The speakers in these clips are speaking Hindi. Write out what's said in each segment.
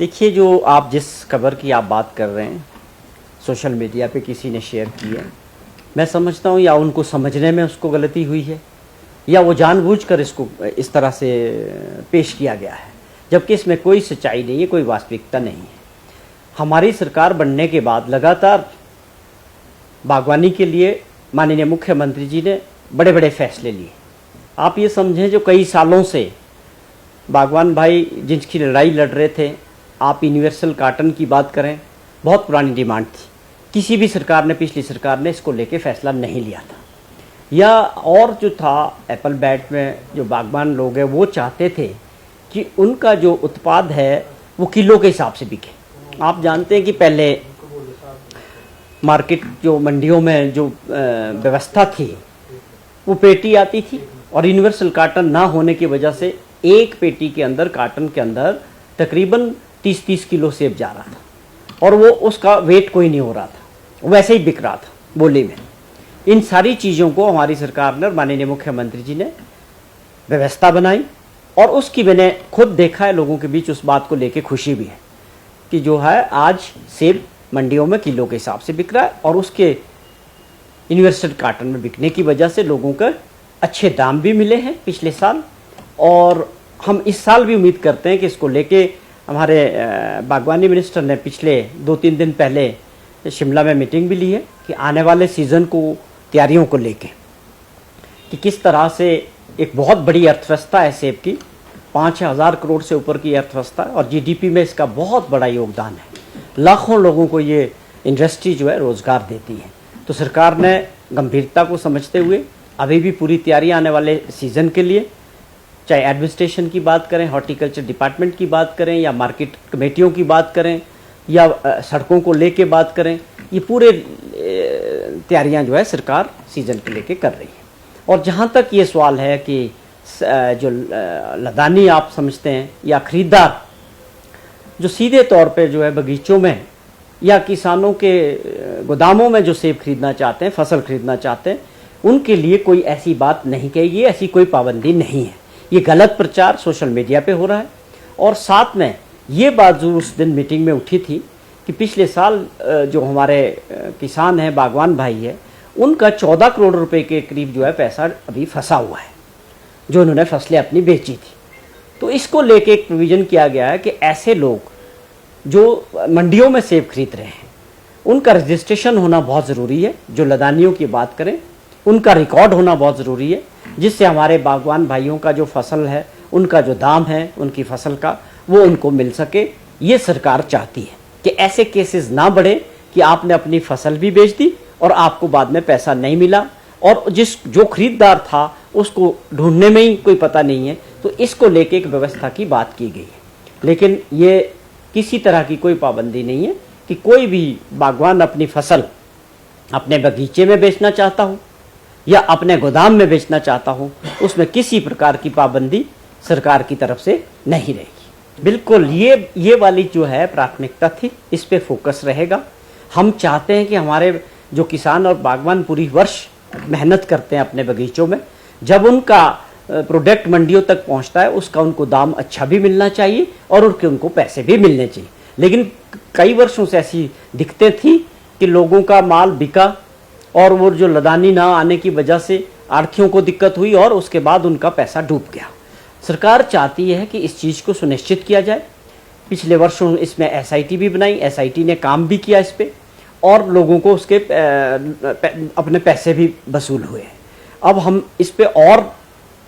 देखिए, जो आप जिस खबर की आप बात कर रहे हैं, सोशल मीडिया पे किसी ने शेयर की है, मैं समझता हूँ या उनको समझने में उसको गलती हुई है या वो जानबूझकर इसको इस तरह से पेश किया गया है, जबकि इसमें कोई सच्चाई नहीं है, कोई वास्तविकता नहीं है। हमारी सरकार बनने के बाद लगातार बागवानी के लिए माननीय मुख्यमंत्री जी ने बड़े बड़े फैसले लिए। आप ये समझें, जो कई सालों से बागवान भाई जिनकी लड़ाई लड़ रहे थे, आप यूनिवर्सल कार्टन की बात करें, बहुत पुरानी डिमांड थी। किसी भी सरकार ने, पिछली सरकार ने इसको लेके फैसला नहीं लिया था। या और जो था एप्पल बैट में जो बागवान लोग हैं वो चाहते थे कि उनका जो उत्पाद है वो किलो के हिसाब से बिके। आप जानते हैं कि पहले मार्केट जो मंडियों में जो व्यवस्था थी वो पेटी आती थी और यूनिवर्सल कार्टन ना होने की वजह से एक पेटी के अंदर, कार्टन के अंदर तकरीबन 30-30 किलो सेब जा रहा था और वो उसका वेट कोई नहीं हो रहा था, वैसे ही बिक रहा था बोली में। इन सारी चीज़ों को हमारी सरकार ने और माननीय मुख्यमंत्री जी ने व्यवस्था बनाई और उसकी मैंने खुद देखा है, लोगों के बीच उस बात को लेके खुशी भी है कि जो है आज सेब मंडियों में किलो के हिसाब से बिक रहा है और उसके यूनिवर्सल कार्टन में बिकने की वजह से लोगों को अच्छे दाम भी मिले हैं पिछले साल। और हम इस साल भी उम्मीद करते हैं कि इसको लेके हमारे बागवानी मिनिस्टर ने पिछले 2-3 दिन पहले शिमला में मीटिंग भी ली है कि आने वाले सीज़न को तैयारियों को लेके कि किस तरह से एक बहुत बड़ी अर्थव्यवस्था है सेब की, 5,000 करोड़ से ऊपर की अर्थव्यवस्था और जीडीपी में इसका बहुत बड़ा योगदान है। लाखों लोगों को ये इंडस्ट्री जो है रोज़गार देती है। तो सरकार ने गंभीरता को समझते हुए अभी भी पूरी तैयारी आने वाले सीज़न के लिए, चाहे एडमिनिस्ट्रेशन की बात करें, हॉर्टिकल्चर डिपार्टमेंट की बात करें या मार्केट कमेटियों की बात करें या सड़कों को लेके बात करें, ये पूरे तैयारियां जो है सरकार सीज़न के लेके कर रही है। और जहाँ तक ये सवाल है कि जो लदानी आप समझते हैं या ख़रीदार जो सीधे तौर पे जो है बगीचों में या किसानों के गोदामों में जो सेब खरीदना चाहते हैं, फसल खरीदना चाहते हैं, उनके लिए कोई ऐसी बात नहीं कही, ऐसी कोई पाबंदी नहीं है। ये गलत प्रचार सोशल मीडिया पे हो रहा है। और साथ में ये बात जरूर उस दिन मीटिंग में उठी थी कि पिछले साल जो हमारे किसान हैं, बागवान भाई है, उनका 14 करोड़ रुपए के करीब जो है पैसा अभी फंसा हुआ है जो उन्होंने फसलें अपनी बेची थी। तो इसको लेके एक प्रोविज़न किया गया है कि ऐसे लोग जो मंडियों में सेब खरीद रहे हैं उनका रजिस्ट्रेशन होना बहुत ज़रूरी है। जो लदानियों की बात करें, उनका रिकॉर्ड होना बहुत ज़रूरी है, जिससे हमारे बागवान भाइयों का जो फसल है, उनका जो दाम है उनकी फसल का, वो उनको मिल सके। ये सरकार चाहती है कि ऐसे केसेस ना बढ़े कि आपने अपनी फसल भी बेच दी और आपको बाद में पैसा नहीं मिला और जो खरीदार था उसको ढूंढने में ही कोई पता नहीं है। तो इसको लेके एक व्यवस्था की बात की गई है, लेकिन ये किसी तरह की कोई पाबंदी नहीं है कि कोई भी बागवान अपनी फसल अपने बगीचे में बेचना चाहता हो या अपने गोदाम में बेचना चाहता हो, उसमें किसी प्रकार की पाबंदी सरकार की तरफ से नहीं रहेगी। बिल्कुल ये वाली जो है प्राथमिकता थी, इस पे फोकस रहेगा। हम चाहते हैं कि हमारे जो किसान और बागवान पूरी वर्ष मेहनत करते हैं अपने बगीचों में, जब उनका प्रोडक्ट मंडियों तक पहुंचता है उसका उनको दाम अच्छा भी मिलना चाहिए और उनको पैसे भी मिलने चाहिए। लेकिन कई वर्षों से ऐसी दिक्कतें थी कि लोगों का माल बिका और वो जो लदानी ना आने की वजह से आढ़तियों को दिक्कत हुई और उसके बाद उनका पैसा डूब गया। सरकार चाहती है कि इस चीज़ को सुनिश्चित किया जाए। पिछले वर्षों इसमें एसआईटी भी बनाई, एसआईटी ने काम भी किया इस पर और लोगों को उसके अपने पैसे भी वसूल हुए। अब हम इस पे और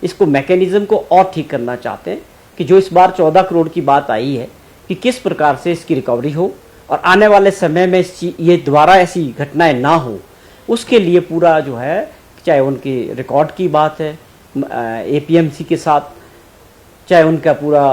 इसको मैकेनिज़्म को और ठीक करना चाहते हैं कि जो इस बार 14 करोड़ की बात आई है कि किस प्रकार से इसकी रिकवरी हो और आने वाले समय में ये दोबारा ऐसी घटनाएं ना हो, उसके लिए पूरा जो है, चाहे उनकी रिकॉर्ड की बात है एपीएमसी के साथ, चाहे उनका पूरा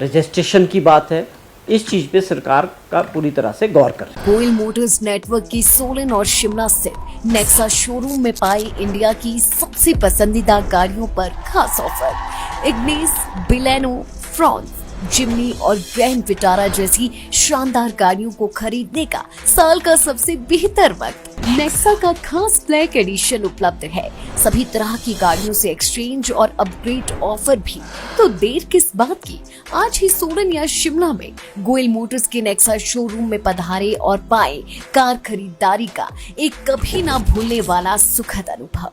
रजिस्ट्रेशन की बात है, इस चीज पे सरकार का पूरी तरह से गौर कर। गोयल मोटर्स नेटवर्क की सोलन और शिमला स्थित नेक्सा शोरूम में पाई इंडिया की सबसे पसंदीदा गाड़ियों पर खास ऑफर। इग्निस, बिलेनो, फ्रॉन्स, जिमनी और ग्रैंड विटारा जैसी शानदार गाड़ियों को खरीदने का साल का सबसे बेहतर वक्त नेक्सा का खास ब्लैक एडिशन उपलब्ध है। सभी तरह की गाड़ियों से एक्सचेंज और अपग्रेड ऑफर भी। तो देर किस बात की, आज ही सोलन या शिमला में गोयल मोटर्स के नेक्सा शोरूम में पधारे और पाए कार खरीदारी का एक कभी ना भूलने वाला सुखद अनुभव।